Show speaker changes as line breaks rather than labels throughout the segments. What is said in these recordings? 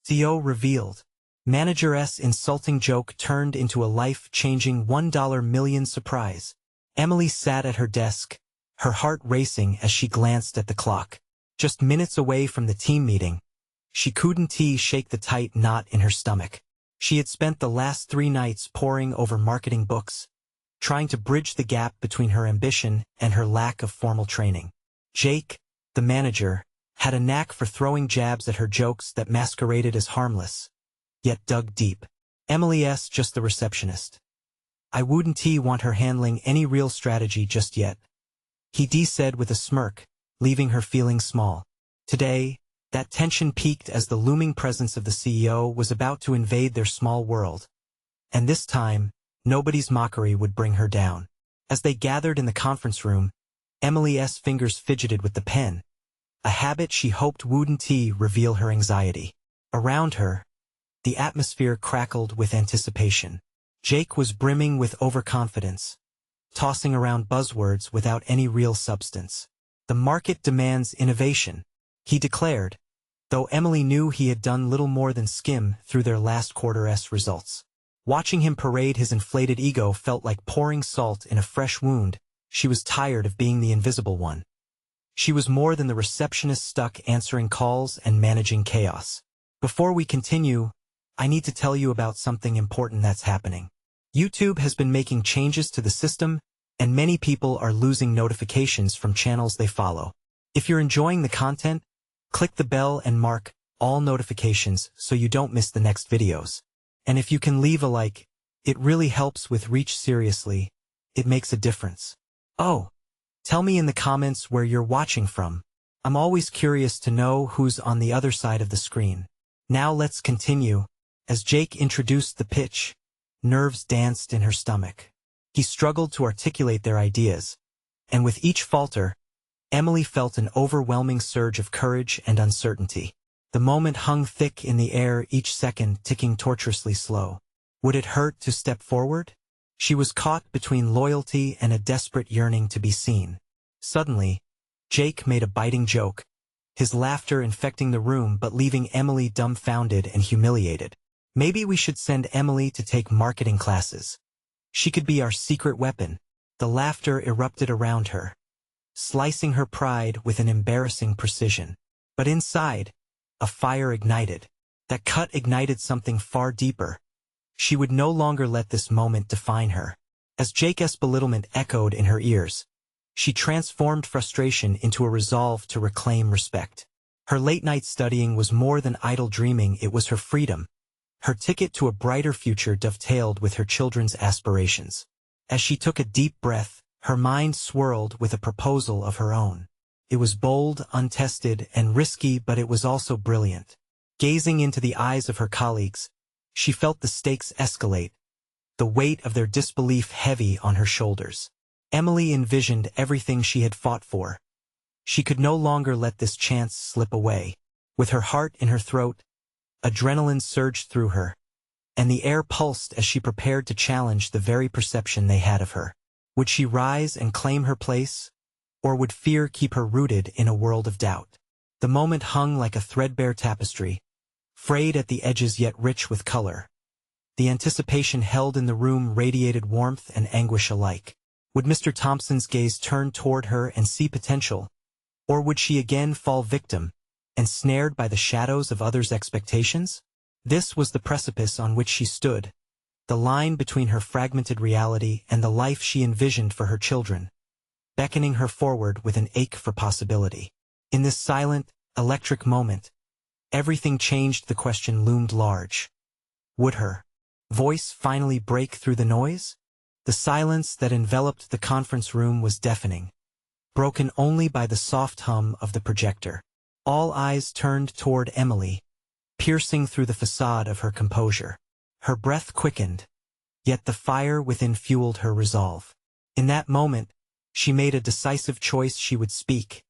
CEO revealed. Manager's insulting joke turned into a life-changing $1 million surprise. Emily sat at her desk, her heart racing as she glanced at the clock. Just minutes away from the team meeting, she couldn't shake the tight knot in her stomach. She had spent the last 3 nights poring over marketing books, trying to bridge the gap between her ambition and her lack of formal training. Jake, the manager, had a knack for throwing jabs at her jokes that masqueraded as harmless, yet dug deep. Emily's just the receptionist. I wouldn't want her handling any real strategy just yet, he said with a smirk, leaving her feeling small. Today, that tension peaked as the looming presence of the CEO was about to invade their small world. And this time, nobody's mockery would bring her down. As they gathered in the conference room, Emily's fingers fidgeted with the pen, a habit she hoped wouldn't reveal her anxiety. Around her, the atmosphere crackled with anticipation. Jake was brimming with overconfidence, tossing around buzzwords without any real substance. The market demands innovation, he declared, though Emily knew he had done little more than skim through their last quarter's results. Watching him parade his inflated ego felt like pouring salt in a fresh wound. She was tired of being the invisible one. She was more than the receptionist stuck answering calls and managing chaos. Before we continue, I need to tell you about something important that's happening. YouTube has been making changes to the system, and many people are losing notifications from channels they follow. If you're enjoying the content, click the bell and mark all notifications so you don't miss the next videos. And if you can leave a like, it really helps with reach. Seriously, it makes a difference. Oh, tell me in the comments where you're watching from. I'm always curious to know who's on the other side of the screen. Now let's continue. As Jake introduced the pitch, nerves danced in her stomach. He struggled to articulate their ideas, and with each falter, Emily felt an overwhelming surge of courage and uncertainty. The moment hung thick in the air, each second ticking torturously slow. Would it hurt to step forward? She was caught between loyalty and a desperate yearning to be seen. Suddenly, Jake made a biting joke, his laughter infecting the room but leaving Emily dumbfounded and humiliated. Maybe we should send Emily to take marketing classes. She could be our secret weapon. The laughter erupted around her, slicing her pride with an embarrassing precision. But inside, a fire ignited. That cut ignited something far deeper. She would no longer let this moment define her. As Jake's belittlement echoed in her ears, she transformed frustration into a resolve to reclaim respect. Her late-night studying was more than idle dreaming, it was her freedom. Her ticket to a brighter future dovetailed with her children's aspirations. As she took a deep breath, her mind swirled with a proposal of her own. It was bold, untested, and risky, but it was also brilliant. Gazing into the eyes of her colleagues, she felt the stakes escalate, the weight of their disbelief heavy on her shoulders. Emily envisioned everything she had fought for. She could no longer let this chance slip away. With her heart in her throat, adrenaline surged through her, and the air pulsed as she prepared to challenge the very perception they had of her. Would she rise and claim her place, or would fear keep her rooted in a world of doubt? The moment hung like a threadbare tapestry, frayed at the edges yet rich with color. The anticipation held in the room radiated warmth and anguish alike. Would Mr. Thompson's gaze turn toward her and see potential, or would she again fall victim, ensnared by the shadows of others' expectations? This was the precipice on which she stood, the line between her fragmented reality and the life she envisioned for her children, beckoning her forward with an ache for possibility. In this silent, electric moment, everything changed. The question loomed large. Would her voice finally break through the noise? The silence that enveloped the conference room was deafening, broken only by the soft hum of the projector. All eyes turned toward Emily, piercing through the facade of her composure. Her breath quickened, yet the fire within fueled her resolve. In that moment, she made a decisive choice. She would speak,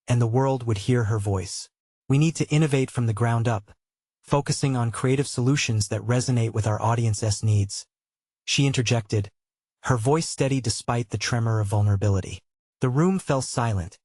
and the world would hear her voice. We need to innovate from the ground up, focusing on creative solutions that resonate with our audience's needs. She interjected, her voice steady despite the tremor of vulnerability. The room fell silent.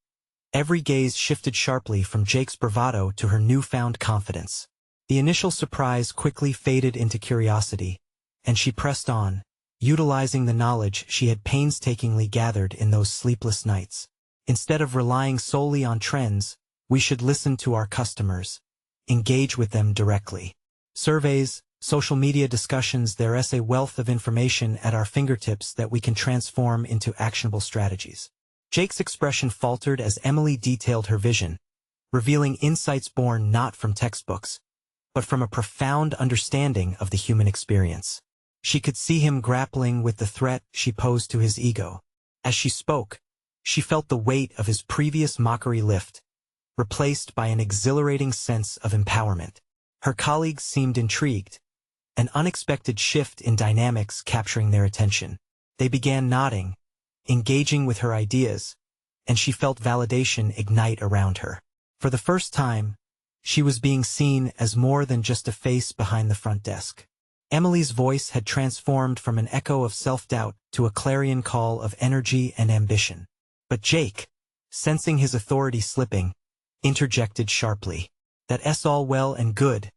Every gaze shifted sharply from Jake's bravado to her newfound confidence. The initial surprise quickly faded into curiosity, and she pressed on, utilizing the knowledge she had painstakingly gathered in those sleepless nights. Instead of relying solely on trends, we should listen to our customers, engage with them directly. Surveys, social media discussions, there is a wealth of information at our fingertips that we can transform into actionable strategies. Jake's expression faltered as Emily detailed her vision, revealing insights born not from textbooks, but from a profound understanding of the human experience. She could see him grappling with the threat she posed to his ego. As she spoke, she felt the weight of his previous mockery lift, replaced by an exhilarating sense of empowerment. Her colleagues seemed intrigued, an unexpected shift in dynamics capturing their attention. They began nodding, engaging with her ideas, and she felt validation ignite around her. For the first time, she was being seen as more than just a face behind the front desk. Emily's voice had transformed from an echo of self-doubt to a clarion call of energy and ambition. But Jake, sensing his authority slipping, interjected sharply. That's all well and good,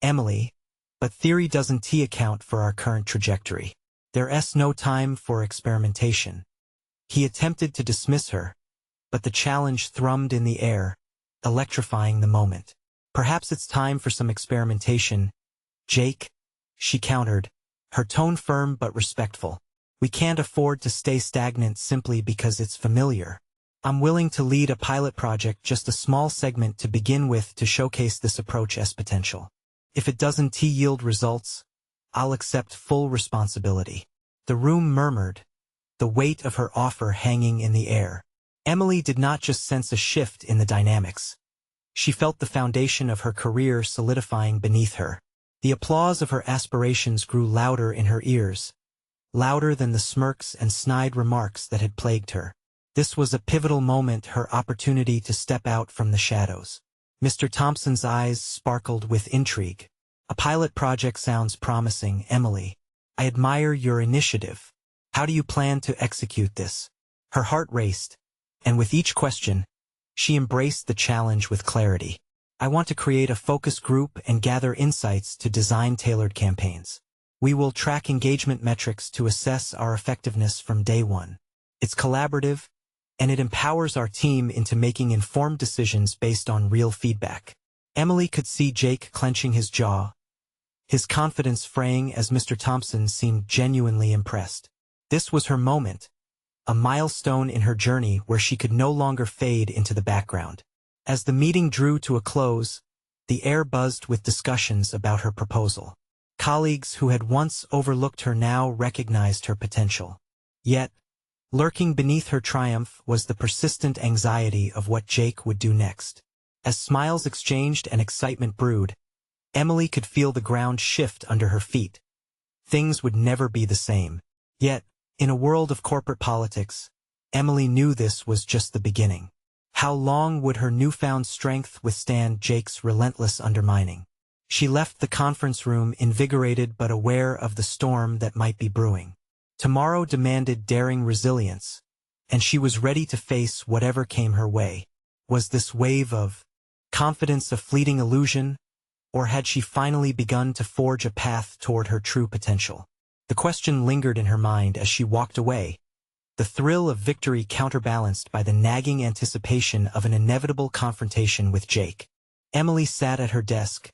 Emily, but theory doesn't account for our current trajectory. There's no time for experimentation. He attempted to dismiss her, but the challenge thrummed in the air, electrifying the moment. Perhaps it's time for some experimentation, Jake, she countered, her tone firm but respectful. We can't afford to stay stagnant simply because it's familiar. I'm willing to lead a pilot project, just a small segment to begin with, to showcase this approach's potential. If it doesn't yield results, I'll accept full responsibility. The room murmured, the weight of her offer hanging in the air. Emily did not just sense a shift in the dynamics. She felt the foundation of her career solidifying beneath her. The applause of her aspirations grew louder in her ears, louder than the smirks and snide remarks that had plagued her. This was a pivotal moment, her opportunity to step out from the shadows. Mr. Thompson's eyes sparkled with intrigue. A pilot project sounds promising, Emily. I admire your initiative. How do you plan to execute this? Her heart raced, and with each question, she embraced the challenge with clarity. I want to create a focus group and gather insights to design tailored campaigns. We will track engagement metrics to assess our effectiveness from day one. It's collaborative, and it empowers our team into making informed decisions based on real feedback. Emily could see Jake clenching his jaw, his confidence fraying as Mr. Thompson seemed genuinely impressed. This was her moment, a milestone in her journey where she could no longer fade into the background. As the meeting drew to a close, the air buzzed with discussions about her proposal. Colleagues who had once overlooked her now recognized her potential. Yet, lurking beneath her triumph was the persistent anxiety of what Jake would do next. As smiles exchanged and excitement brewed, Emily could feel the ground shift under her feet. Things would never be the same. Yet, in a world of corporate politics, Emily knew this was just the beginning. How long would her newfound strength withstand Jake's relentless undermining? She left the conference room invigorated but aware of the storm that might be brewing. Tomorrow demanded daring resilience, and she was ready to face whatever came her way. Was this wave of confidence a fleeting illusion, or had she finally begun to forge a path toward her true potential? The question lingered in her mind as she walked away, the thrill of victory counterbalanced by the nagging anticipation of an inevitable confrontation with Jake. Emily sat at her desk,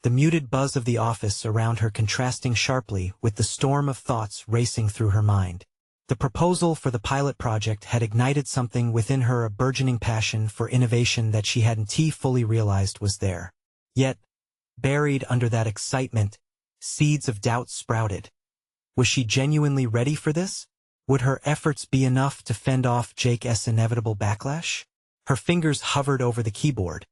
the muted buzz of the office around her contrasting sharply with the storm of thoughts racing through her mind. The proposal for the pilot project had ignited something within her, a burgeoning passion for innovation that she hadn't fully realized was there. Yet, buried under that excitement, seeds of doubt sprouted. Was she genuinely ready for this? Would her efforts be enough to fend off Jake's inevitable backlash? Her fingers hovered over the keyboard,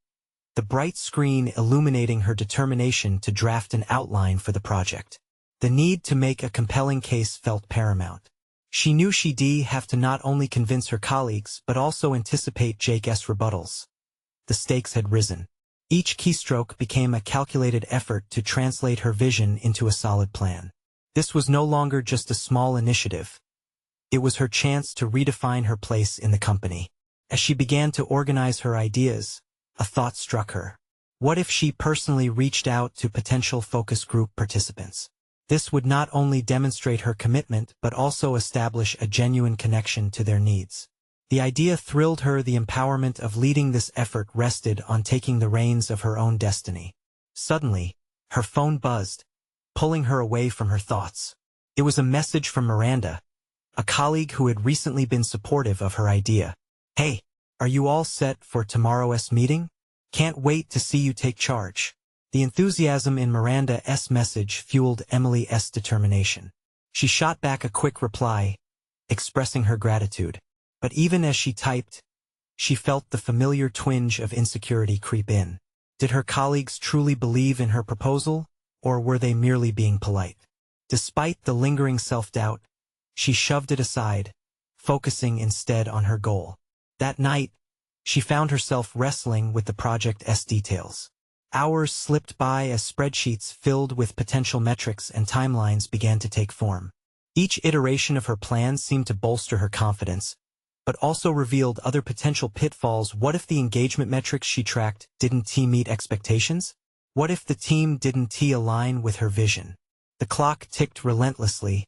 the bright screen illuminating her determination to draft an outline for the project. The need to make a compelling case felt paramount. She knew she'd have to not only convince her colleagues but also anticipate Jake's rebuttals. The stakes had risen. Each keystroke became a calculated effort to translate her vision into a solid plan. This was no longer just a small initiative. It was her chance to redefine her place in the company. As she began to organize her ideas, a thought struck her. What if she personally reached out to potential focus group participants? This would not only demonstrate her commitment but also establish a genuine connection to their needs. The idea thrilled her. The empowerment of leading this effort rested on taking the reins of her own destiny. Suddenly, her phone buzzed, pulling her away from her thoughts. It was a message from Miranda, a colleague who had recently been supportive of her idea. "Hey, are you all set for tomorrow's meeting? Can't wait to see you take charge." The enthusiasm in Miranda's message fueled Emily's determination. She shot back a quick reply, expressing her gratitude. But even as she typed, she felt the familiar twinge of insecurity creep in. Did her colleagues truly believe in her proposal, or were they merely being polite? Despite the lingering self-doubt, she shoved it aside, focusing instead on her goal. That night, she found herself wrestling with the project's details. Hours slipped by as spreadsheets filled with potential metrics and timelines began to take form. Each iteration of her plan seemed to bolster her confidence, but also revealed other potential pitfalls. What if the engagement metrics she tracked didn't meet expectations? What if the team didn't align with her vision? The clock ticked relentlessly,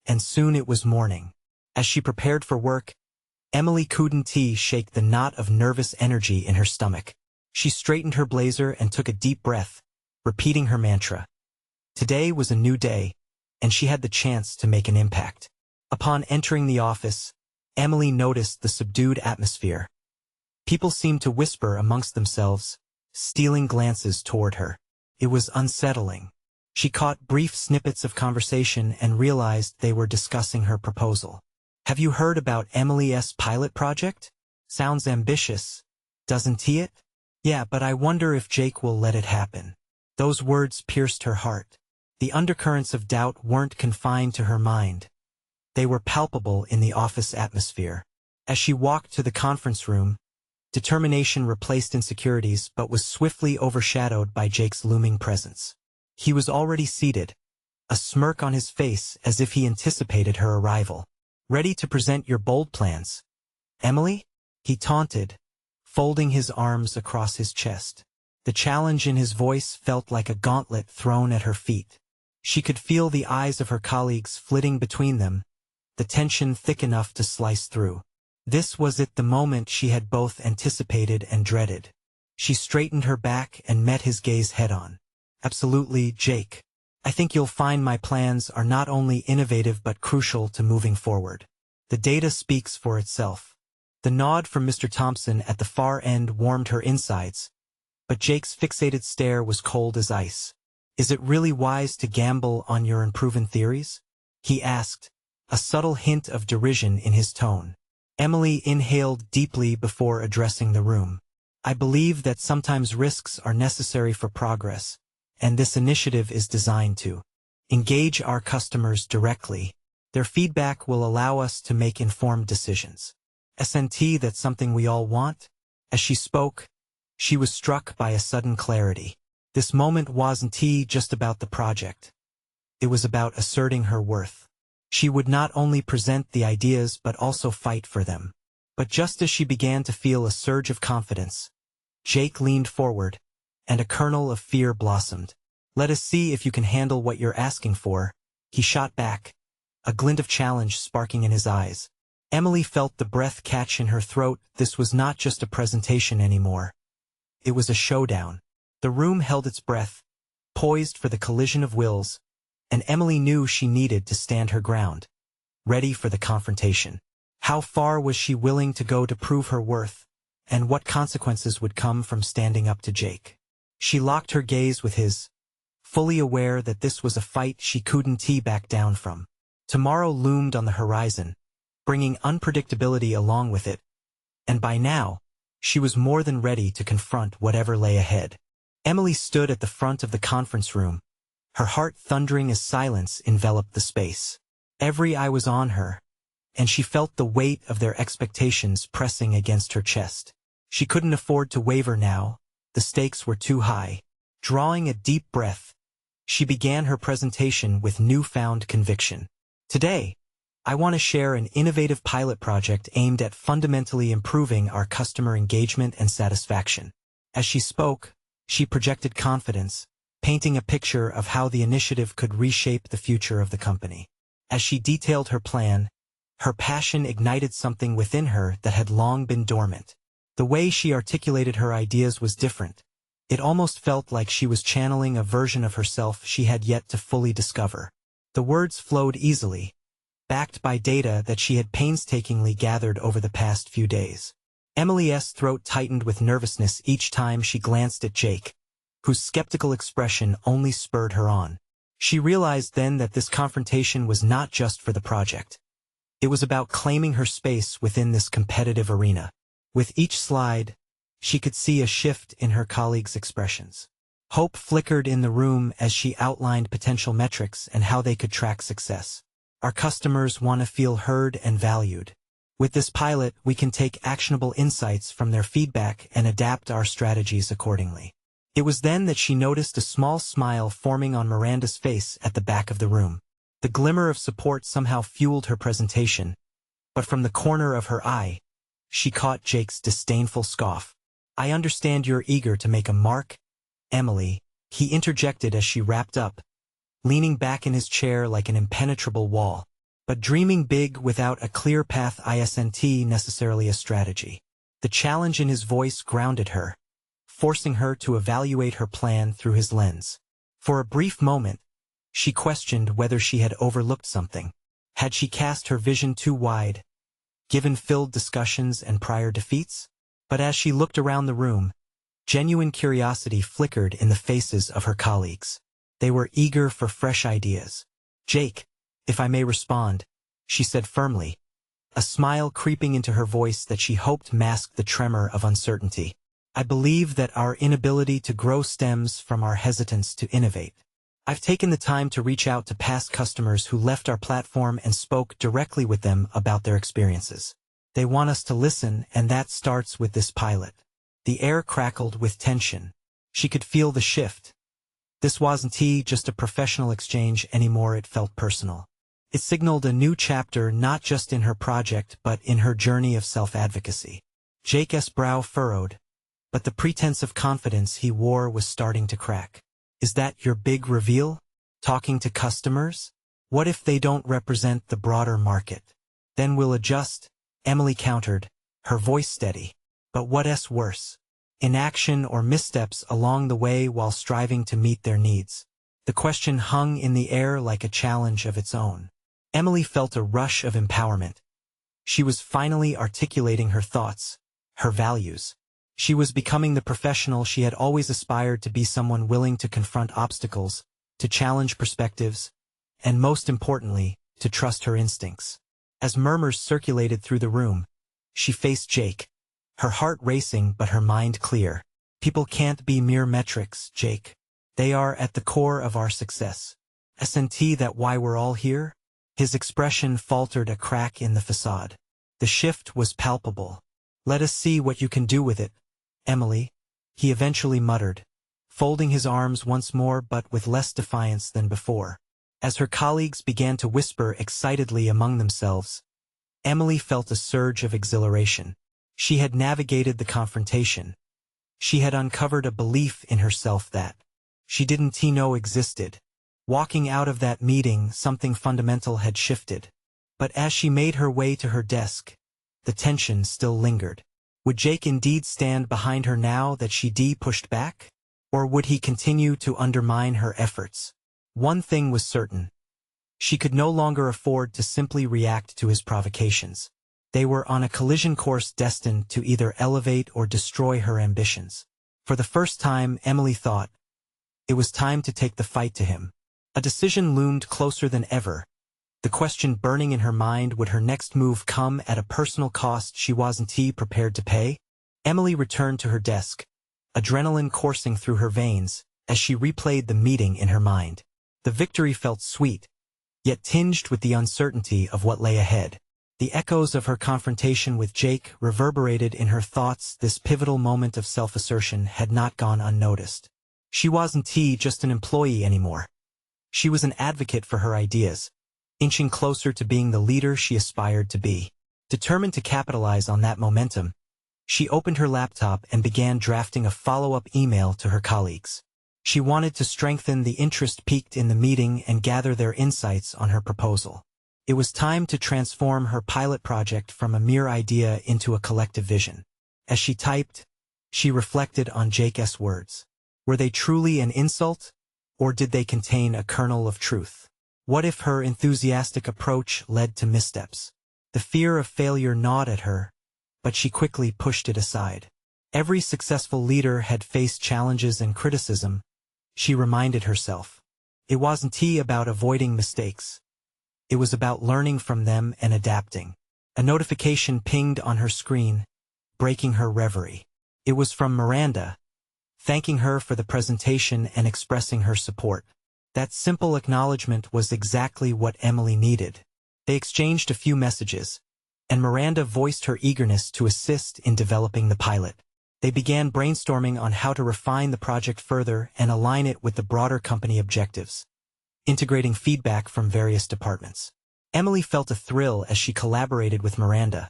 and soon it was morning. As she prepared for work, Emily couldn't shake the knot of nervous energy in her stomach. She straightened her blazer and took a deep breath, repeating her mantra. Today was a new day, and she had the chance to make an impact. Upon entering the office, Emily noticed the subdued atmosphere. People seemed to whisper amongst themselves, stealing glances toward her. It was unsettling. She caught brief snippets of conversation and realized they were discussing her proposal. "Have you heard about Emily's pilot project? Sounds ambitious, doesn't it? Yeah, but I wonder if Jake will let it happen." Those words pierced her heart. The undercurrents of doubt weren't confined to her mind. They were palpable in the office atmosphere. As she walked to the conference room, determination replaced insecurities but was swiftly overshadowed by Jake's looming presence. He was already seated, a smirk on his face as if he anticipated her arrival. "Ready to present your bold plans, Emily?" he taunted, folding his arms across his chest. The challenge in his voice felt like a gauntlet thrown at her feet. She could feel the eyes of her colleagues flitting between them, the tension thick enough to slice through. This was the moment she had both anticipated and dreaded. She straightened her back and met his gaze head-on. "Absolutely, Jake. I think you'll find my plans are not only innovative but crucial to moving forward. The data speaks for itself." The nod from Mr. Thompson at the far end warmed her insides, but Jake's fixated stare was cold as ice. "Is it really wise to gamble on your unproven theories?" he asked, a subtle hint of derision in his tone. Emily inhaled deeply before addressing the room. "I believe that sometimes risks are necessary for progress, and this initiative is designed to engage our customers directly. Their feedback will allow us to make informed decisions. Isn't that something we all want?" As she spoke, she was struck by a sudden clarity. This moment wasn't just about the project. It was about asserting her worth. She would not only present the ideas but also fight for them. But just as she began to feel a surge of confidence, Jake leaned forward, and a kernel of fear blossomed. "Let us see if you can handle what you're asking for," he shot back, a glint of challenge sparking in his eyes. Emily felt the breath catch in her throat. This was not just a presentation anymore. It was a showdown. The room held its breath, poised for the collision of wills, and Emily knew she needed to stand her ground, ready for the confrontation. How far was she willing to go to prove her worth, and what consequences would come from standing up to Jake? She locked her gaze with his, fully aware that this was a fight she couldn't back down from. Tomorrow loomed on the horizon, bringing unpredictability along with it, and by now, she was more than ready to confront whatever lay ahead. Emily stood at the front of the conference room, her heart thundering as silence enveloped the space. Every eye was on her, and she felt the weight of their expectations pressing against her chest. She couldn't afford to waver now, the stakes were too high. Drawing a deep breath, she began her presentation with newfound conviction. "Today, I want to share an innovative pilot project aimed at fundamentally improving our customer engagement and satisfaction." As she spoke, She projected confidence, painting a picture of how the initiative could reshape the future of the company. As she detailed her plan, her passion ignited something within her that had long been dormant. The way she articulated her ideas was different. It almost felt like she was channeling a version of herself she had yet to fully discover. The words flowed easily, backed by data that she had painstakingly gathered over the past few days. Emily's throat tightened with nervousness each time she glanced at Jake, whose skeptical expression only spurred her on. She realized then that this confrontation was not just for the project. It was about claiming her space within this competitive arena. With each slide, she could see a shift in her colleagues' expressions. Hope flickered in the room as she outlined potential metrics and how they could track success. Our customers want to feel heard and valued. With this pilot, we can take actionable insights from their feedback and adapt our strategies accordingly. It was then that she noticed a small smile forming on Miranda's face at the back of the room. The glimmer of support somehow fueled her presentation, but from the corner of her eye, she caught Jake's disdainful scoff. "I understand you're eager to make a mark, Emily," he interjected as she wrapped up, leaning back in his chair like an impenetrable wall. "But dreaming big without a clear path isn't necessarily a strategy." The challenge in his voice grounded her, forcing her to evaluate her plan through his lens. For a brief moment, she questioned whether she had overlooked something. Had she cast her vision too wide, given filled discussions and prior defeats? But as she looked around the room, genuine curiosity flickered in the faces of her colleagues. They were eager for fresh ideas. "Jake, if I may respond," she said firmly, a smile creeping into her voice that she hoped masked the tremor of uncertainty. "I believe that our inability to grow stems from our hesitance to innovate. I've taken the time to reach out to past customers who left our platform and spoke directly with them about their experiences. They want us to listen, and that starts with this pilot." The air crackled with tension. She could feel the shift. This wasn't just a professional exchange anymore, it felt personal. It signaled a new chapter not just in her project but in her journey of self-advocacy. Jake's brow furrowed, but the pretense of confidence he wore was starting to crack. "Is that your big reveal? Talking to customers? What if they don't represent the broader market?" "Then we'll adjust," Emily countered, her voice steady. "But what's worse? Inaction or missteps along the way while striving to meet their needs?" The question hung in the air like a challenge of its own. Emily felt a rush of empowerment. She was finally articulating her thoughts, her values. She was becoming the professional she had always aspired to be, someone willing to confront obstacles, to challenge perspectives, and most importantly, to trust her instincts. As murmurs circulated through the room, she faced Jake, her heart racing but her mind clear. "People can't be mere metrics, Jake. They are at the core of our success. Isn't that why we're all here?" His expression faltered a crack in the facade. The shift was palpable. "Let us see what you can do with it, Emily," he eventually muttered, folding his arms once more but with less defiance than before. As her colleagues began to whisper excitedly among themselves, Emily felt a surge of exhilaration. She had navigated the confrontation. She had uncovered a belief in herself that she didn't know existed. Walking out of that meeting, something fundamental had shifted. But as she made her way to her desk, the tension still lingered. Would Jake indeed stand behind her now that she pushed back? Or would he continue to undermine her efforts? One thing was certain. She could no longer afford to simply react to his provocations. They were on a collision course destined to either elevate or destroy her ambitions. For the first time, Emily thought, it was time to take the fight to him. A decision loomed closer than ever. The question burning in her mind, would her next move come at a personal cost she wasn't prepared to pay? Emily returned to her desk, adrenaline coursing through her veins, as she replayed the meeting in her mind. The victory felt sweet, yet tinged with the uncertainty of what lay ahead. The echoes of her confrontation with Jake reverberated in her thoughts. This pivotal moment of self-assertion had not gone unnoticed. She wasn't just an employee anymore. She was an advocate for her ideas, inching closer to being the leader she aspired to be. Determined to capitalize on that momentum, She opened her laptop and began drafting a follow-up email to her colleagues. She wanted to strengthen the interest piqued in the meeting and gather their insights on her proposal. It was time to transform her pilot project from a mere idea into a collective vision. As she typed, she reflected on Jake's words. Were they truly an insult, or did they contain a kernel of truth? What if her enthusiastic approach led to missteps? The fear of failure gnawed at her, but she quickly pushed it aside. Every successful leader had faced challenges and criticism, she reminded herself. It wasn't about avoiding mistakes. It was about learning from them and adapting. A notification pinged on her screen, breaking her reverie. It was from Miranda, thanking her for the presentation and expressing her support. That simple acknowledgement was exactly what Emily needed. They exchanged a few messages, and Miranda voiced her eagerness to assist in developing the pilot. They began brainstorming on how to refine the project further and align it with the broader company objectives, integrating feedback from various departments. Emily felt a thrill as she collaborated with Miranda,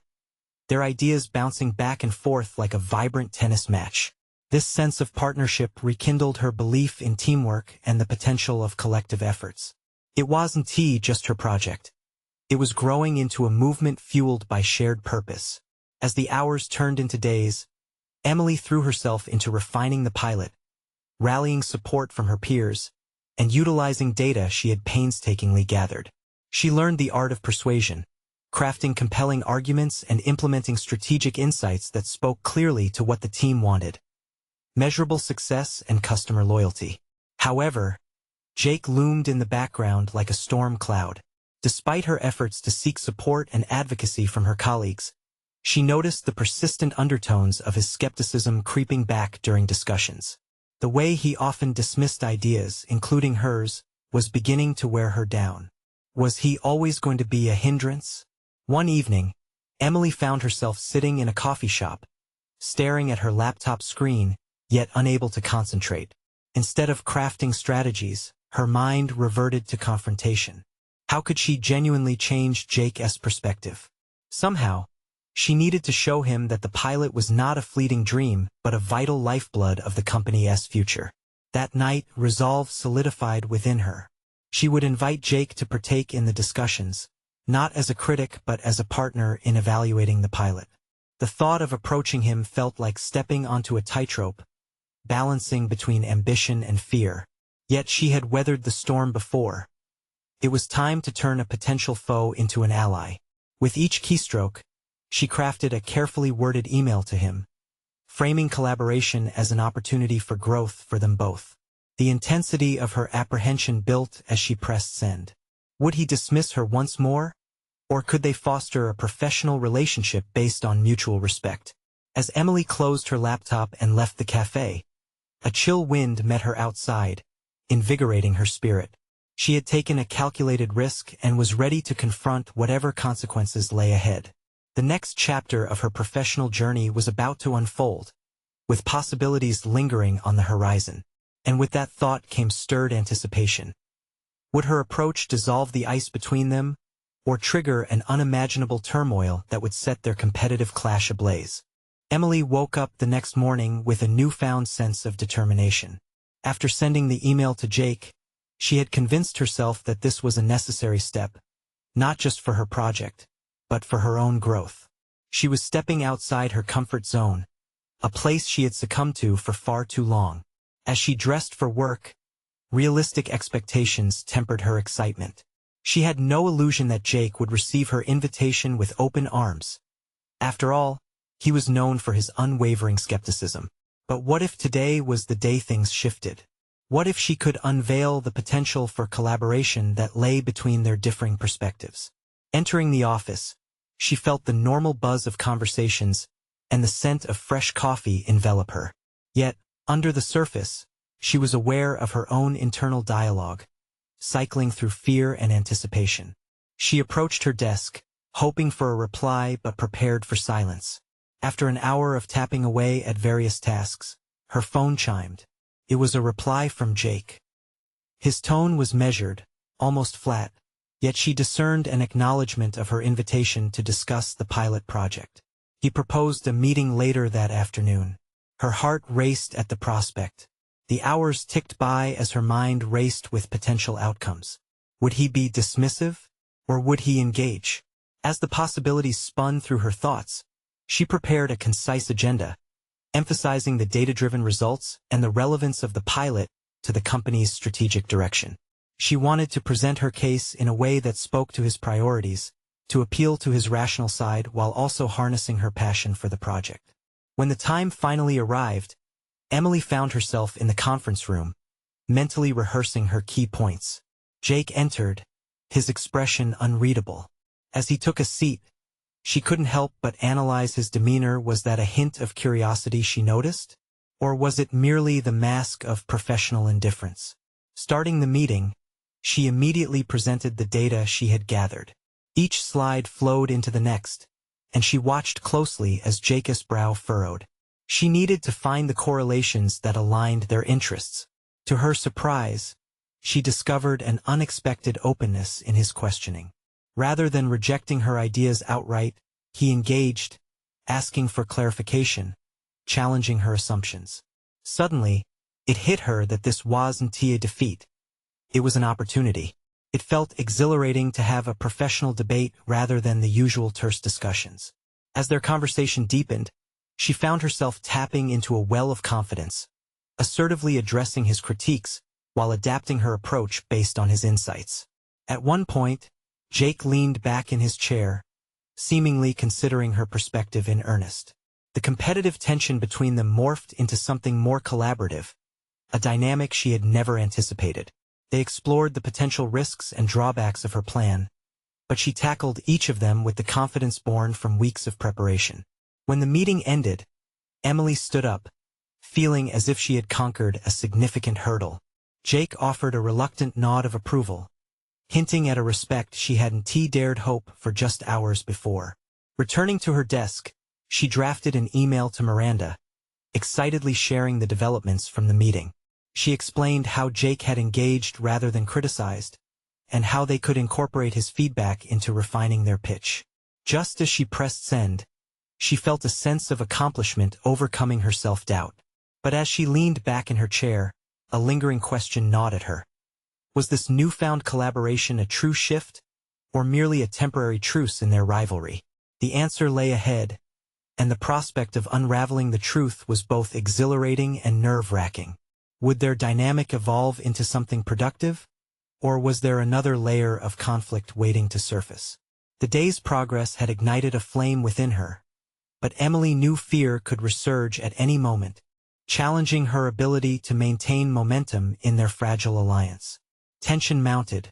their ideas bouncing back and forth like a vibrant tennis match. This sense of partnership rekindled her belief in teamwork and the potential of collective efforts. It wasn't just her project. It was growing into a movement fueled by shared purpose. As the hours turned into days, Emily threw herself into refining the pilot, rallying support from her peers, and utilizing data she had painstakingly gathered. She learned the art of persuasion, crafting compelling arguments and implementing strategic insights that spoke clearly to what the team wanted: measurable success and customer loyalty. However, Jake loomed in the background like a storm cloud. Despite her efforts to seek support and advocacy from her colleagues, she noticed the persistent undertones of his skepticism creeping back during discussions. The way he often dismissed ideas, including hers, was beginning to wear her down. Was he always going to be a hindrance? One evening, Emily found herself sitting in a coffee shop, staring at her laptop screen, yet unable to concentrate. Instead of crafting strategies, her mind reverted to confrontation. How could she genuinely change Jake's perspective? Somehow, she needed to show him that the pilot was not a fleeting dream, but a vital lifeblood of the company's future. That night, resolve solidified within her. She would invite Jake to partake in the discussions, not as a critic but as a partner in evaluating the pilot. The thought of approaching him felt like stepping onto a tightrope, balancing between ambition and fear. Yet she had weathered the storm before. It was time to turn a potential foe into an ally. With each keystroke, she crafted a carefully worded email to him, framing collaboration as an opportunity for growth for them both. The intensity of her apprehension built as she pressed send. Would he dismiss her once more? Or could they foster a professional relationship based on mutual respect? As Emily closed her laptop and left the cafe, a chill wind met her outside, invigorating her spirit. She had taken a calculated risk and was ready to confront whatever consequences lay ahead. The next chapter of her professional journey was about to unfold, with possibilities lingering on the horizon. And with that thought came stirred anticipation. Would her approach dissolve the ice between them, or trigger an unimaginable turmoil that would set their competitive clash ablaze? Emily woke up the next morning with a newfound sense of determination. After sending the email to Jake, she had convinced herself that this was a necessary step, not just for her project, but for her own growth. She was stepping outside her comfort zone, a place she had succumbed to for far too long. As she dressed for work, realistic expectations tempered her excitement. She had no illusion that Jake would receive her invitation with open arms. After all, he was known for his unwavering skepticism. But what if today was the day things shifted? What if she could unveil the potential for collaboration that lay between their differing perspectives? Entering the office, she felt the normal buzz of conversations and the scent of fresh coffee envelop her. Yet, under the surface, she was aware of her own internal dialogue, cycling through fear and anticipation. She approached her desk, hoping for a reply but prepared for silence. After an hour of tapping away at various tasks, her phone chimed. It was a reply from Jake. His tone was measured, almost flat, yet she discerned an acknowledgement of her invitation to discuss the pilot project. He proposed a meeting later that afternoon. Her heart raced at the prospect. The hours ticked by as her mind raced with potential outcomes. Would he be dismissive, or would he engage? As the possibilities spun through her thoughts, she prepared a concise agenda, emphasizing the data-driven results and the relevance of the pilot to the company's strategic direction. She wanted to present her case in a way that spoke to his priorities, to appeal to his rational side while also harnessing her passion for the project. When the time finally arrived, Emily found herself in the conference room, mentally rehearsing her key points. Jake entered, his expression unreadable. As he took a seat, she couldn't help but analyze his demeanor. Was that a hint of curiosity she noticed? Or was it merely the mask of professional indifference? Starting the meeting, she immediately presented the data she had gathered. Each slide flowed into the next, and she watched closely as Jake's brow furrowed. She needed to find the correlations that aligned their interests. To her surprise, she discovered an unexpected openness in his questioning. Rather than rejecting her ideas outright, he engaged, asking for clarification, challenging her assumptions. Suddenly, it hit her that this wasn't a defeat. It was an opportunity. It felt exhilarating to have a professional debate rather than the usual terse discussions. As their conversation deepened, she found herself tapping into a well of confidence, assertively addressing his critiques while adapting her approach based on his insights. At one point, Jake leaned back in his chair, seemingly considering her perspective in earnest. The competitive tension between them morphed into something more collaborative, a dynamic she had never anticipated. They explored the potential risks and drawbacks of her plan, but she tackled each of them with the confidence born from weeks of preparation. When the meeting ended, Emily stood up, feeling as if she had conquered a significant hurdle. Jake offered a reluctant nod of approval, hinting at a respect she hadn't dared hope for just hours before. Returning to her desk, she drafted an email to Miranda, excitedly sharing the developments from the meeting. She explained how Jake had engaged rather than criticized, and how they could incorporate his feedback into refining their pitch. Just as she pressed send, she felt a sense of accomplishment overcoming her self-doubt. But as she leaned back in her chair, a lingering question gnawed at her. Was this newfound collaboration a true shift, or merely a temporary truce in their rivalry? The answer lay ahead, and the prospect of unraveling the truth was both exhilarating and nerve-wracking. Would their dynamic evolve into something productive, or was there another layer of conflict waiting to surface? The day's progress had ignited a flame within her, but Emily knew fear could resurge at any moment, challenging her ability to maintain momentum in their fragile alliance. Tension mounted,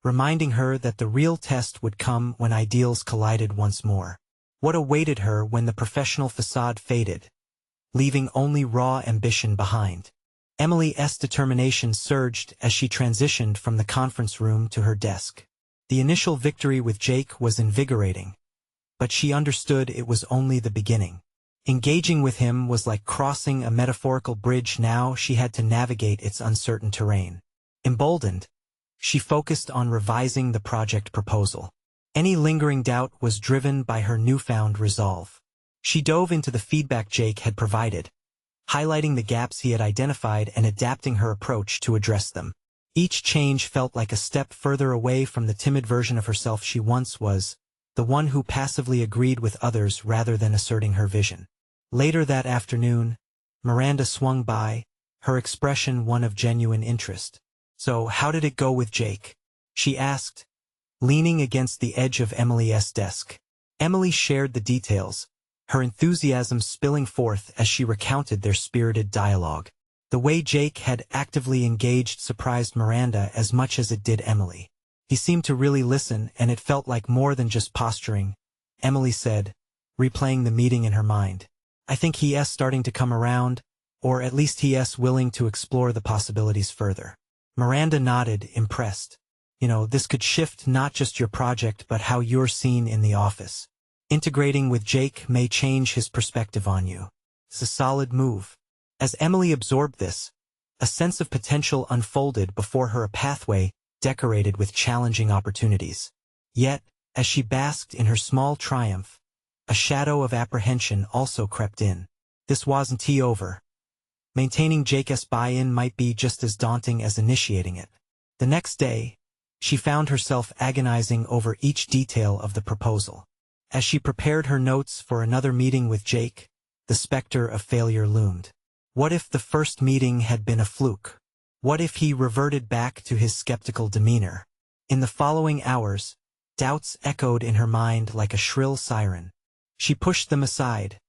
reminding her that the real test would come when ideals collided once more. What awaited her when the professional facade faded, leaving only raw ambition behind? Emily's determination surged as she transitioned from the conference room to her desk. The initial victory with Jake was invigorating, but she understood it was only the beginning. Engaging with him was like crossing a metaphorical bridge. Now she had to navigate its uncertain terrain. Emboldened, she focused on revising the project proposal. Any lingering doubt was driven by her newfound resolve. She dove into the feedback Jake had provided, highlighting the gaps he had identified and adapting her approach to address them. Each change felt like a step further away from the timid version of herself she once was, the one who passively agreed with others rather than asserting her vision. Later that afternoon, Miranda swung by, her expression one of genuine interest. "So, how did it go with Jake?" she asked, leaning against the edge of Emily's desk. Emily shared the details, her enthusiasm spilling forth as she recounted their spirited dialogue. The way Jake had actively engaged surprised Miranda as much as it did Emily. He seemed to really listen, and it felt like more than just posturing, Emily said, replaying the meeting in her mind. "I think he's starting to come around, or at least he's willing to explore the possibilities further." Miranda nodded, impressed. This could shift not just your project but how you're seen in the office. Integrating with Jake may change his perspective on you. It's a solid move. As Emily absorbed this, a sense of potential unfolded before her, a pathway decorated with challenging opportunities. Yet, as she basked in her small triumph, A shadow of apprehension also crept in. This wasn't over. Maintaining Jake's buy-in might be just as daunting as initiating it. The next day, she found herself agonizing over each detail of the proposal. As she prepared her notes for another meeting with Jake, the specter of failure loomed. What if the first meeting had been a fluke? What if he reverted back to his skeptical demeanor? In the following hours, doubts echoed in her mind like a shrill siren. She pushed them aside,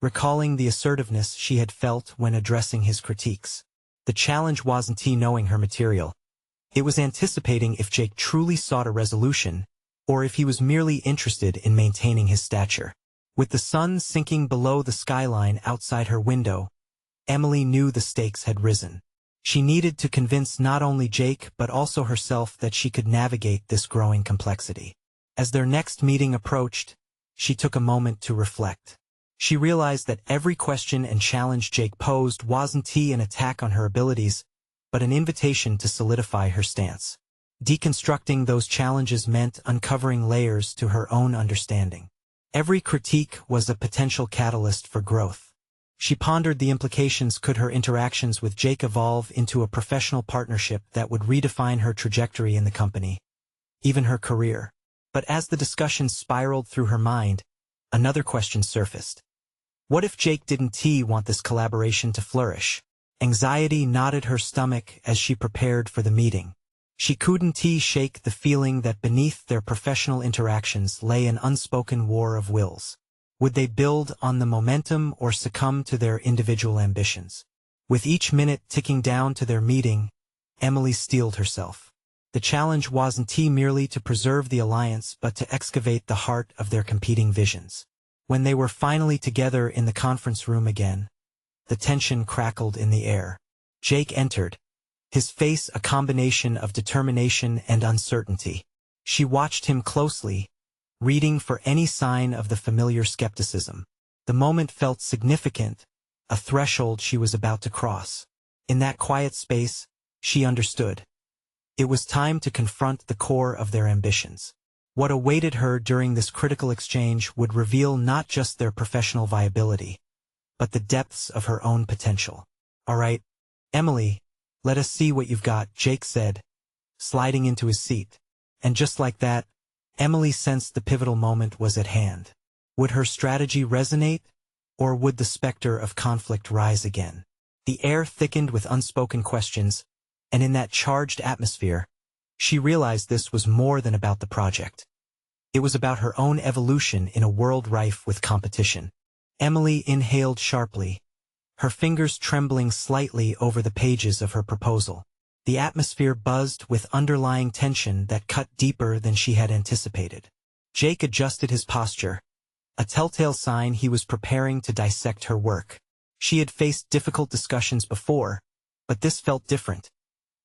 recalling the assertiveness she had felt when addressing his critiques. The challenge wasn't knowing her material. It was anticipating if Jake truly sought a resolution, or if he was merely interested in maintaining his stature. With the sun sinking below the skyline outside her window, Emily knew the stakes had risen. She needed to convince not only Jake but also herself that she could navigate this growing complexity. As their next meeting approached, she took a moment to reflect. She realized that every question and challenge Jake posed wasn't an attack on her abilities, but an invitation to solidify her stance. Deconstructing those challenges meant uncovering layers to her own understanding. Every critique was a potential catalyst for growth. She pondered the implications. Could her interactions with Jake evolve into a professional partnership that would redefine her trajectory in the company, even her career? But as the discussion spiraled through her mind, another question surfaced. What if Jake didn't want this collaboration to flourish? Anxiety knotted her stomach as she prepared for the meeting. She couldn't shake the feeling that beneath their professional interactions lay an unspoken war of wills. Would they build on the momentum or succumb to their individual ambitions? With each minute ticking down to their meeting, Emily steeled herself. The challenge wasn't merely to preserve the alliance but to excavate the heart of their competing visions. When they were finally together in the conference room again, the tension crackled in the air. Jake entered, his face a combination of determination and uncertainty. She watched him closely, reading for any sign of the familiar skepticism. The moment felt significant, a threshold she was about to cross. In that quiet space, she understood. It was time to confront the core of their ambitions. What awaited her during this critical exchange would reveal not just their professional viability, but the depths of her own potential. All right, Emily, let us see what you've got, Jake said, sliding into his seat. And just like that, Emily sensed the pivotal moment was at hand. Would her strategy resonate, or would the specter of conflict rise again? The air thickened with unspoken questions, and in that charged atmosphere, she realized this was more than about the project. It was about her own evolution in a world rife with competition. Emily inhaled sharply, her fingers trembling slightly over the pages of her proposal. The atmosphere buzzed with underlying tension that cut deeper than she had anticipated. Jake adjusted his posture, a telltale sign he was preparing to dissect her work. She had faced difficult discussions before, but this felt different.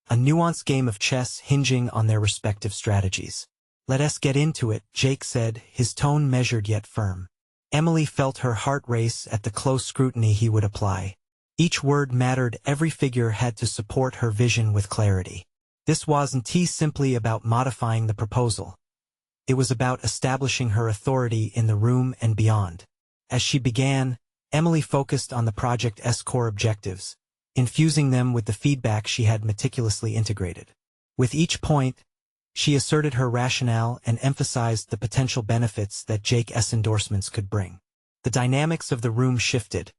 A nuanced game of chess hinging on their respective strategies. Let us get into it, Jake said, his tone measured yet firm. Emily felt her heart race at the close scrutiny he would apply. Each word mattered, every figure had to support her vision with clarity. This wasn't simply about modifying the proposal. It was about establishing her authority in the room and beyond. As she began, Emily focused on the project's core objectives, infusing them with the feedback she had meticulously integrated. With each point, she asserted her rationale and emphasized the potential benefits that Jake's endorsements could bring. The dynamics of the room shifted.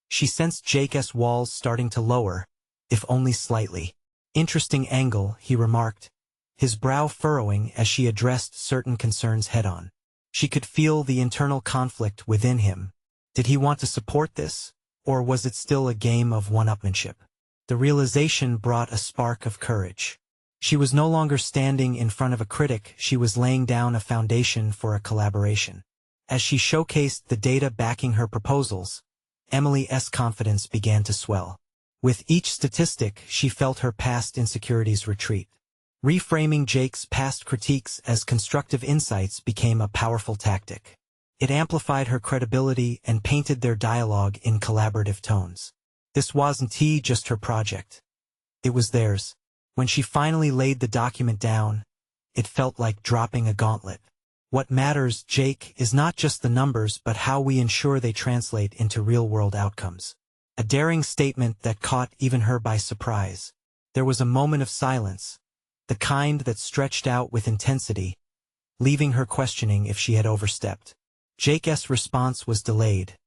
She sensed Jake's walls starting to lower, if only slightly. Interesting angle, he remarked, his brow furrowing as she addressed certain concerns head-on. She could feel the internal conflict within him. Did he want to support this? Or was it still a game of one-upmanship? The realization brought a spark of courage. She was no longer standing in front of a critic, she was laying down a foundation for a collaboration. As she showcased the data backing her proposals, Emily's confidence began to swell. With each statistic, she felt her past insecurities retreat. Reframing Jake's past critiques as constructive insights became a powerful tactic. It amplified her credibility and painted their dialogue in collaborative tones. This wasn't just her project. It was theirs. When she finally laid the document down, it felt like dropping a gauntlet. What matters, Jake, is not just the numbers but how we ensure they translate into real-world outcomes. A daring statement that caught even her by surprise. There was a moment of silence, the kind that stretched out with intensity, leaving her questioning if she had overstepped. Jake's response was delayed,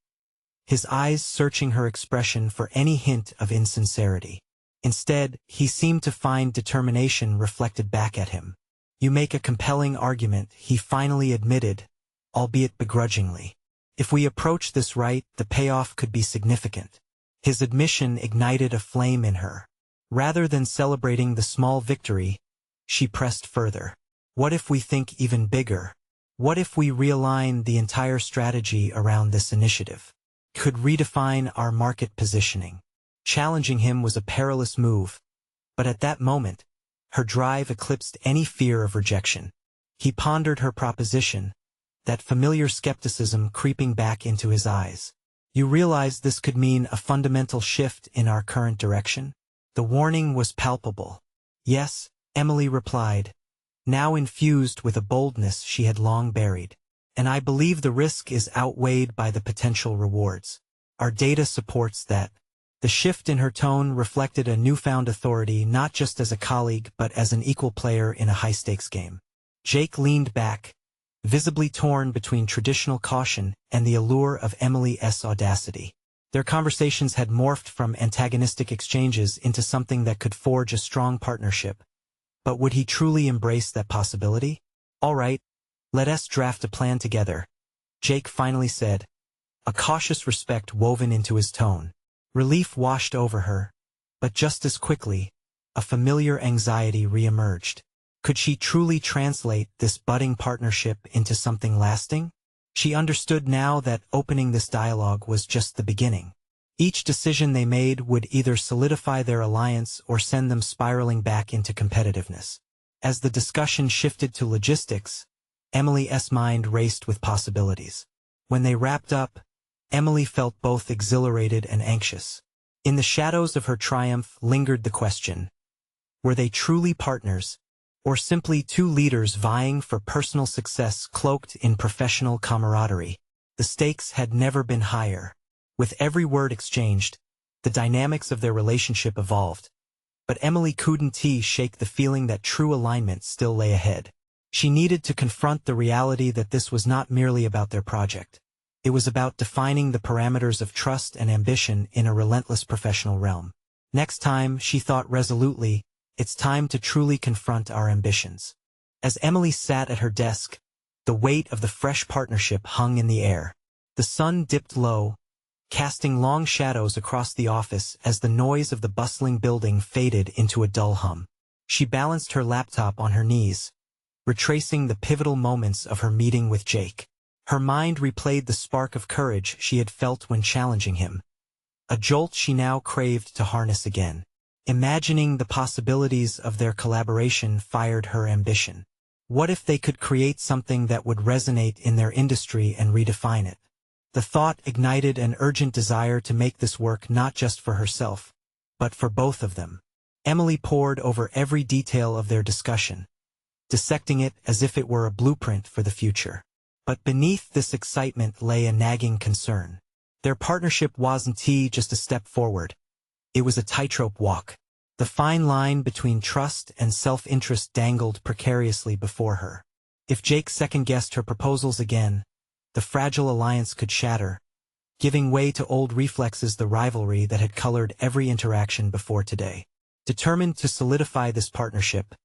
his eyes searching her expression for any hint of insincerity. Instead, he seemed to find determination reflected back at him. "You make a compelling argument," he finally admitted, albeit begrudgingly. "If we approach this right, the payoff could be significant." His admission ignited a flame in her. Rather than celebrating the small victory, she pressed further. "What if we think even bigger? What if we realign the entire strategy around this initiative? Could redefine our market positioning?" Challenging him was a perilous move, but at that moment, her drive eclipsed any fear of rejection. He pondered her proposition, that familiar skepticism creeping back into his eyes. "You realize this could mean a fundamental shift in our current direction?" The warning was palpable. "Yes," Emily replied, now infused with a boldness she had long buried. "And I believe the risk is outweighed by the potential rewards. Our data supports that." The shift in her tone reflected a newfound authority not just as a colleague but as an equal player in a high-stakes game. Jake leaned back, visibly torn between traditional caution and the allure of Emily's audacity. Their conversations had morphed from antagonistic exchanges into something that could forge a strong partnership. But would he truly embrace that possibility? "All right, let us draft a plan together," Jake finally said, a cautious respect woven into his tone. Relief washed over her, but just as quickly, a familiar anxiety re-emerged. Could she truly translate this budding partnership into something lasting? She understood now that opening this dialogue was just the beginning. Each decision they made would either solidify their alliance or send them spiraling back into competitiveness. As the discussion shifted to logistics, Emily's mind raced with possibilities. When they wrapped up, Emily felt both exhilarated and anxious. In the shadows of her triumph lingered the question: were they truly partners, or simply two leaders vying for personal success cloaked in professional camaraderie? The stakes had never been higher. With every word exchanged, the dynamics of their relationship evolved. But Emily couldn't shake the feeling that true alignment still lay ahead. She needed to confront the reality that this was not merely about their project. It was about defining the parameters of trust and ambition in a relentless professional realm. Next time, she thought resolutely, it's time to truly confront our ambitions. As Emily sat at her desk, the weight of the fresh partnership hung in the air. The sun dipped low, casting long shadows across the office as the noise of the bustling building faded into a dull hum. She balanced her laptop on her knees, retracing the pivotal moments of her meeting with Jake. Her mind replayed the spark of courage she had felt when challenging him, a jolt she now craved to harness again. Imagining the possibilities of their collaboration fired her ambition. What if they could create something that would resonate in their industry and redefine it? The thought ignited an urgent desire to make this work not just for herself, but for both of them. Emily pored over every detail of their discussion, dissecting it as if it were a blueprint for the future. But beneath this excitement lay a nagging concern. Their partnership wasn't just a step forward. It was a tightrope walk. The fine line between trust and self-interest dangled precariously before her. If Jake second-guessed her proposals again, the fragile alliance could shatter, giving way to old reflexes, the rivalry that had colored every interaction before today. Determined to solidify this partnership,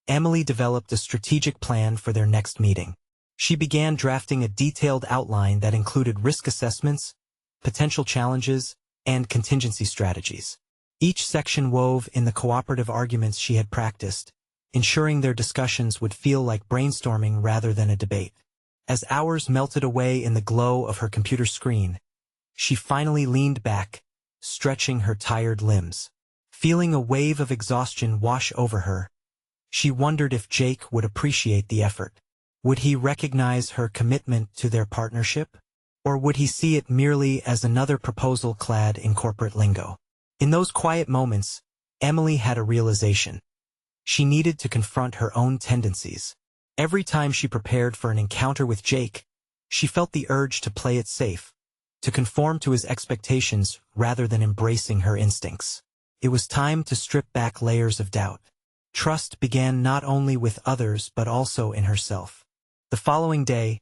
Emily developed a strategic plan for their next meeting. She began drafting a detailed outline that included risk assessments, potential challenges, and contingency strategies. Each section wove in the cooperative arguments she had practiced, ensuring their discussions would feel like brainstorming rather than a debate. As hours melted away in the glow of her computer screen, she finally leaned back, stretching her tired limbs. Feeling a wave of exhaustion wash over her, she wondered if Jake would appreciate the effort. Would he recognize her commitment to their partnership? Or would he see it merely as another proposal clad in corporate lingo? In those quiet moments, Emily had a realization. She needed to confront her own tendencies. Every time she prepared for an encounter with Jake, she felt the urge to play it safe, to conform to his expectations rather than embracing her instincts. It was time to strip back layers of doubt. Trust began not only with others but also in herself. The following day,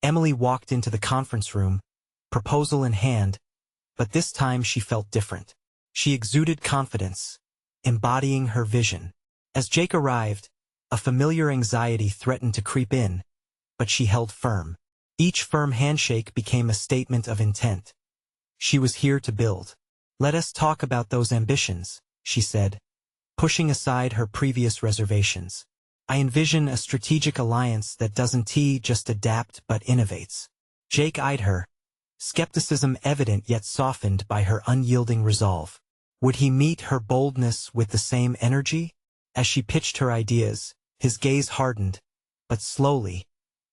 Emily walked into the conference room, proposal in hand, but this time she felt different. She exuded confidence, embodying her vision. As Jake arrived, a familiar anxiety threatened to creep in, but she held firm. Each firm handshake became a statement of intent. She was here to build. "Let us talk about those ambitions," she said, pushing aside her previous reservations. "I envision a strategic alliance that doesn't just adapt but innovates." Jake eyed her, skepticism evident yet softened by her unyielding resolve. Would he meet her boldness with the same energy? As she pitched her ideas, his gaze hardened, but slowly,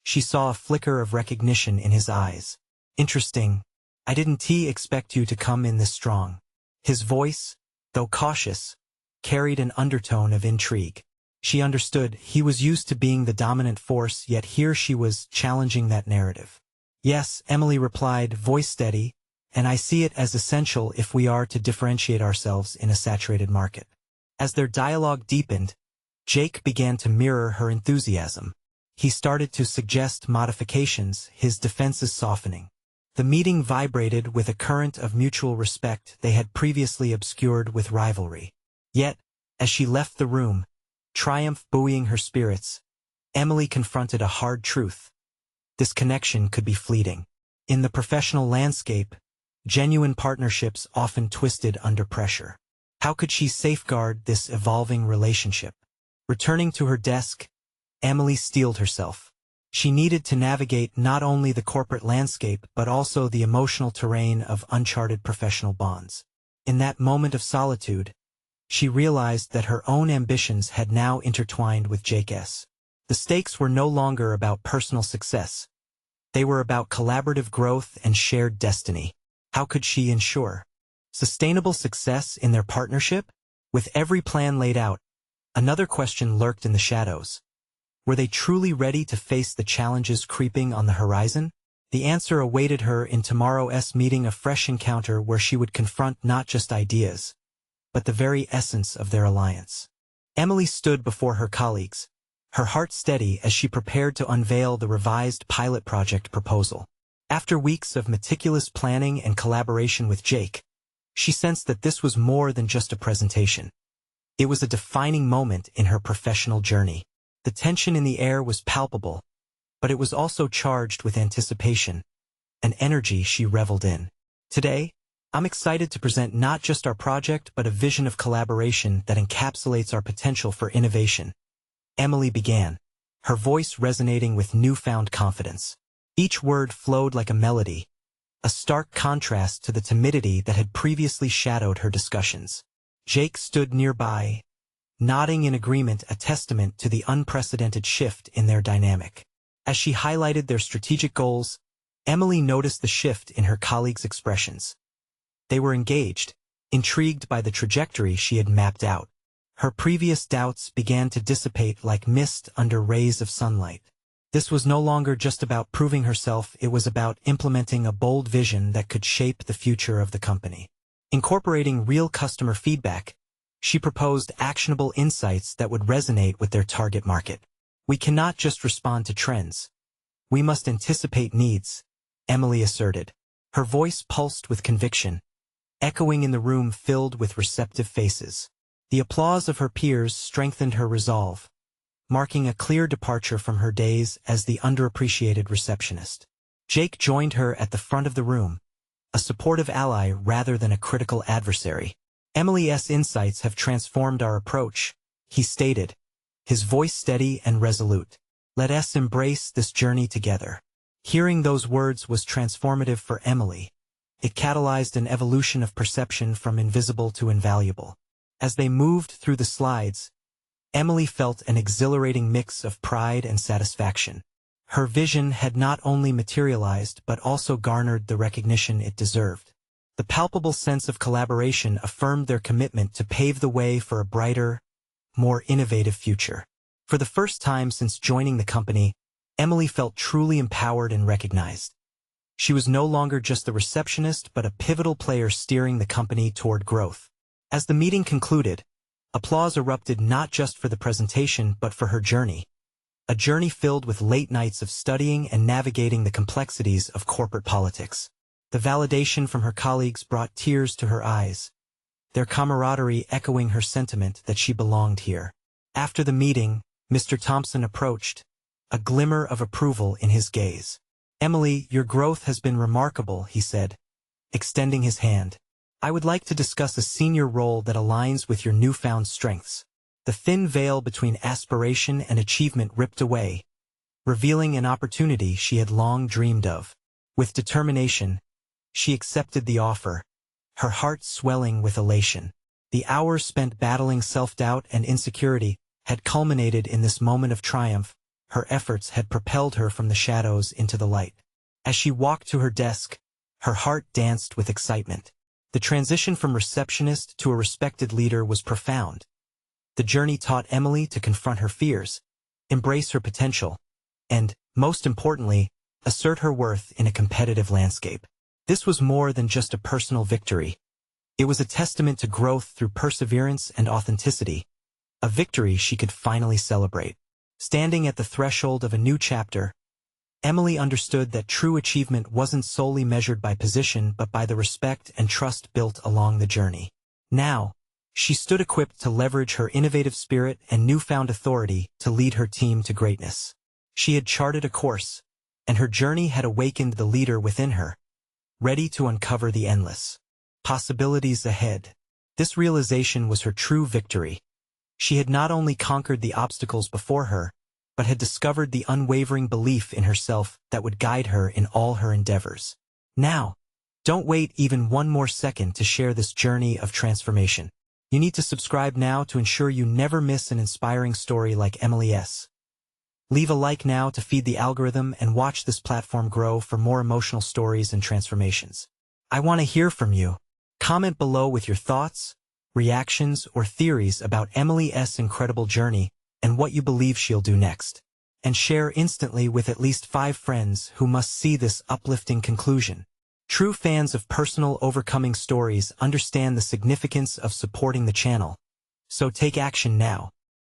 she saw a flicker of recognition in his eyes. "Interesting. I didn't expect you to come in this strong." His voice, though cautious, carried an undertone of intrigue. She understood he was used to being the dominant force, yet here she was challenging that narrative. "Yes," Emily replied, voice steady, "and I see it as essential if we are to differentiate ourselves in a saturated market." As their dialogue deepened, Jake began to mirror her enthusiasm. He started to suggest modifications, his defenses softening. The meeting vibrated with a current of mutual respect they had previously obscured with rivalry. Yet, as she left the room, triumph buoying her spirits, Emily confronted a hard truth. This connection could be fleeting. In the professional landscape, genuine partnerships often twisted under pressure. How could she safeguard this evolving relationship? Returning to her desk, Emily steeled herself. She needed to navigate not only the corporate landscape but also the emotional terrain of uncharted professional bonds. In that moment of solitude, she realized that her own ambitions had now intertwined with Jake's. The stakes were no longer about personal success. They were about collaborative growth and shared destiny. How could she ensure sustainable success in their partnership? With every plan laid out, another question lurked in the shadows. Were they truly ready to face the challenges creeping on the horizon? The answer awaited her in tomorrow's meeting, a fresh encounter where she would confront not just ideas, but the very essence of their alliance. Emily stood before her colleagues, her heart steady as she prepared to unveil the revised pilot project proposal. After weeks of meticulous planning and collaboration with Jake, she sensed that this was more than just a presentation. It was a defining moment in her professional journey. The tension in the air was palpable, but it was also charged with anticipation, an energy she reveled in. "Today, I'm excited to present not just our project but a vision of collaboration that encapsulates our potential for innovation," Emily began, her voice resonating with newfound confidence. Each word flowed like a melody, a stark contrast to the timidity that had previously shadowed her discussions. Jake stood nearby, nodding in agreement, a testament to the unprecedented shift in their dynamic. As she highlighted their strategic goals, Emily noticed the shift in her colleagues' expressions. They were engaged, intrigued by the trajectory she had mapped out. Her previous doubts began to dissipate like mist under rays of sunlight. This was no longer just about proving herself, it was about implementing a bold vision that could shape the future of the company. Incorporating real customer feedback, she proposed actionable insights that would resonate with their target market. "We cannot just respond to trends. We must anticipate needs," Emily asserted. Her voice pulsed with conviction, echoing in the room filled with receptive faces. The applause of her peers strengthened her resolve, marking a clear departure from her days as the underappreciated receptionist. Jake joined her at the front of the room, a supportive ally rather than a critical adversary. "Emily's insights have transformed our approach," he stated, his voice steady and resolute. "Let us embrace this journey together." Hearing those words was transformative for Emily. It catalyzed an evolution of perception from invisible to invaluable. As they moved through the slides, Emily felt an exhilarating mix of pride and satisfaction. Her vision had not only materialized but also garnered the recognition it deserved. The palpable sense of collaboration affirmed their commitment to pave the way for a brighter, more innovative future. For the first time since joining the company, Emily felt truly empowered and recognized. She was no longer just the receptionist but a pivotal player steering the company toward growth. As the meeting concluded, applause erupted not just for the presentation but for her journey. A journey filled with late nights of studying and navigating the complexities of corporate politics. The validation from her colleagues brought tears to her eyes, their camaraderie echoing her sentiment that she belonged here. After the meeting, Mr. Thompson approached, a glimmer of approval in his gaze. "Emily, your growth has been remarkable," he said, extending his hand. "I would like to discuss a senior role that aligns with your newfound strengths." The thin veil between aspiration and achievement ripped away, revealing an opportunity she had long dreamed of. With determination, she accepted the offer, her heart swelling with elation. The hours spent battling self-doubt and insecurity had culminated in this moment of triumph. Her efforts had propelled her from the shadows into the light. As she walked to her desk, her heart danced with excitement. The transition from receptionist to a respected leader was profound. The journey taught Emily to confront her fears, embrace her potential, and, most importantly, assert her worth in a competitive landscape. This was more than just a personal victory. It was a testament to growth through perseverance and authenticity, a victory she could finally celebrate. Standing at the threshold of a new chapter, Emily understood that true achievement wasn't solely measured by position but by the respect and trust built along the journey. Now, she stood equipped to leverage her innovative spirit and newfound authority to lead her team to greatness. She had charted a course, and her journey had awakened the leader within her, ready to uncover the endless possibilities ahead. This realization was her true victory. She had not only conquered the obstacles before her, but had discovered the unwavering belief in herself that would guide her in all her endeavors. Now, don't wait even one more second to share this journey of transformation. You need to subscribe now to ensure you never miss an inspiring story like Emily's. Leave a like now to feed the algorithm and watch this platform grow for more emotional stories and transformations. I want to hear from you. Comment below with your thoughts, reactions, or theories about Emily's incredible journey and what you believe she'll do next. And share instantly with at least 5 friends who must see this uplifting conclusion. True fans of personal overcoming stories understand the significance of supporting the channel. So take action now.